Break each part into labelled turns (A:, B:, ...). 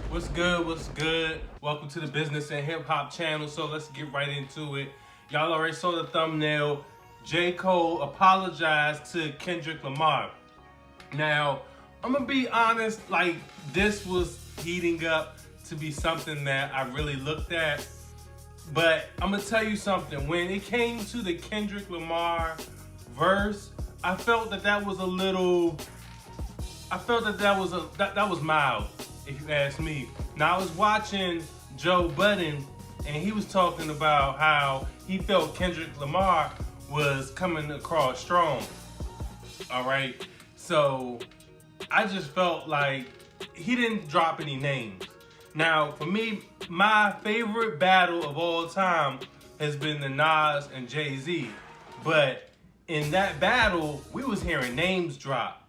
A: What's good? What's good? Welcome to the Business and Hip Hop channel. So let's get right into it. Y'all already saw the thumbnail. JCole apologized to Kendrick Lamar. Now, I'm gonna be honest, like this was heating up to be something that I really looked at. But I'm gonna tell you something. When it came to the Kendrick Lamar verse, I felt that was a little. I felt that was mild, if you ask me. Now I was watching Joe Budden, and he was talking about how he felt Kendrick Lamar was coming across strong. All right, so I just felt like he didn't drop any names. Now, for me, my favorite battle of all time has been the Nas and Jay-Z. But in that battle, we was hearing names drop.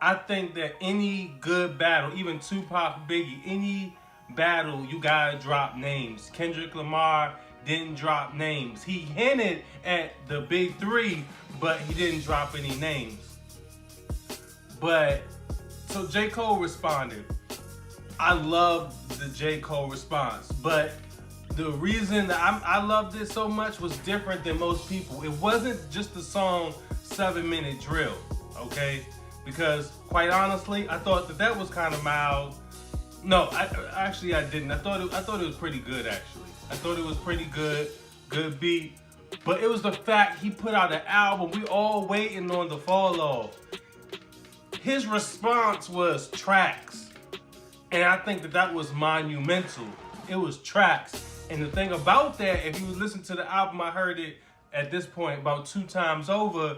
A: I think that any good battle, even Tupac, Biggie, any battle, you gotta drop names. Kendrick Lamar didn't drop names. He hinted at the big three, but he didn't drop any names. But, so J. Cole responded. I love the J. Cole response, but the reason that I loved it so much was different than most people. It wasn't just the song 7-Minute Drill, okay? Because quite honestly, I thought that was kind of mild. No, I didn't. I thought it was pretty good actually. I thought it was pretty good beat. But it was the fact he put out an album. We all waiting on the fall off. His response was tracks, and I think that was monumental. It was tracks, and the thing about that, if you listen to the album, I heard it at this point about 2 times over.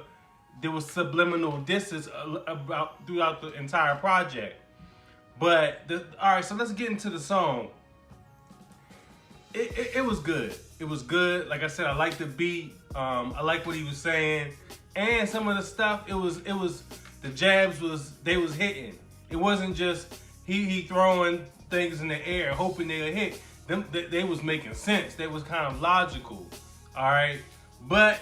A: There was subliminal disses about throughout the entire project. But all right, so let's get into the song. It was good. It was good. Like I said, I liked the beat. I like what he was saying, and some of the stuff. It was the jabs was hitting. It wasn't just he throwing things in the air hoping they'll hit. They was making sense. They was kind of logical. All right, but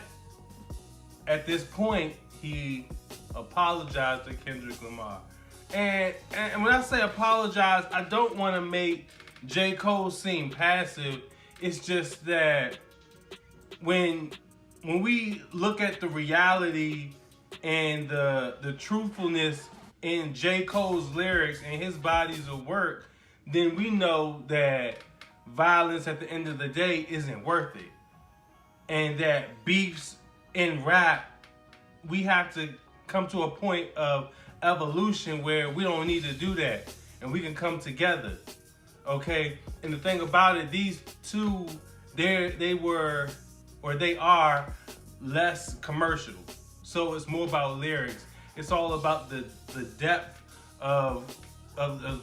A: at this point, he apologized to Kendrick Lamar. And when I say apologize, I don't want to make J. Cole seem passive. It's just that when we look at the reality and the truthfulness in J. Cole's lyrics and his bodies of work, then we know that violence at the end of the day isn't worth it. And that beefs in rap, we have to come to a point of evolution where we don't need to do that and we can come together. Okay? And the thing about it, these two, they are less commercial. So it's more about lyrics. It's all about the depth of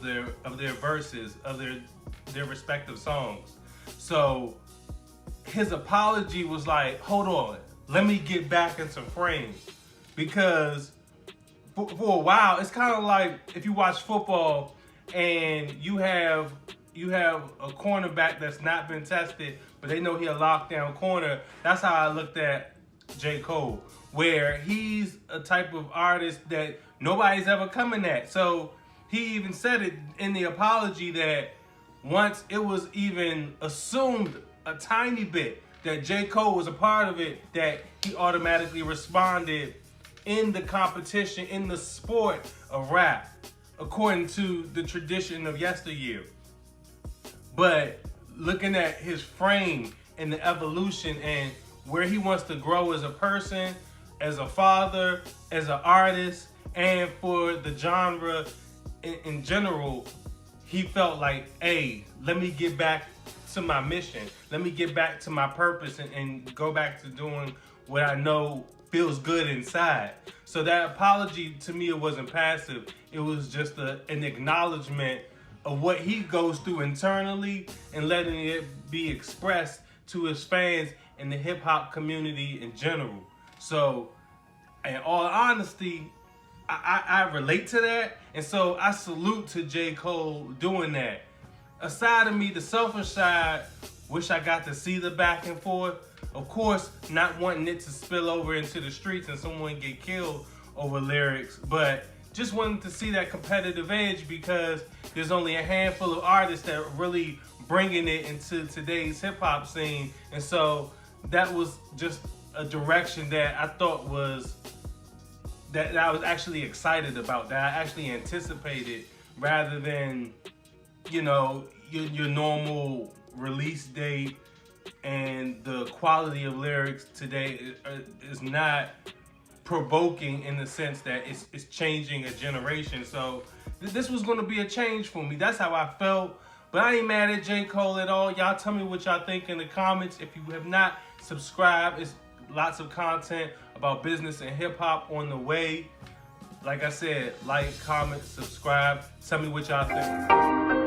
A: their verses, of their respective songs. So his apology was like, hold on, let me get back into frame. Because for a while, it's kind of like if you watch football and you have a cornerback that's not been tested, but they know he a lockdown corner. That's how I looked at J. Cole, where he's a type of artist that nobody's ever coming at. So he even said it in the apology that once it was even assumed a tiny bit that J. Cole was a part of it, that he automatically responded in the competition, in the sport of rap, according to the tradition of yesteryear. But looking at his frame and the evolution and where he wants to grow as a person, as a father, as an artist, and for the genre in general, he felt like, hey, let me get back to my mission. Let me get back to my purpose and go back to doing what I know feels good inside. So that apology, to me, it wasn't passive. It was just an acknowledgement of what he goes through internally and letting it be expressed to his fans and the hip hop community in general. So, in all honesty, I relate to that. And so I salute to J. Cole doing that. Aside of me, the selfish side, wish I got to see the back and forth. Of course, not wanting it to spill over into the streets and someone get killed over lyrics, but just wanted to see that competitive edge because there's only a handful of artists that are really bringing it into today's hip hop scene. And so that was just a direction that I thought was, that I was actually excited about, that I actually anticipated, rather than, you know, your normal release date. And the quality of lyrics today is not provoking in the sense that it's changing a generation. So this was going to be a change for me. That's how I felt. But I ain't mad at J. Cole at all. Y'all tell me what y'all think in the comments. If you have not subscribed, it's lots of content about business and hip hop on the way. Like I said, like, comment, subscribe. Tell me what y'all think.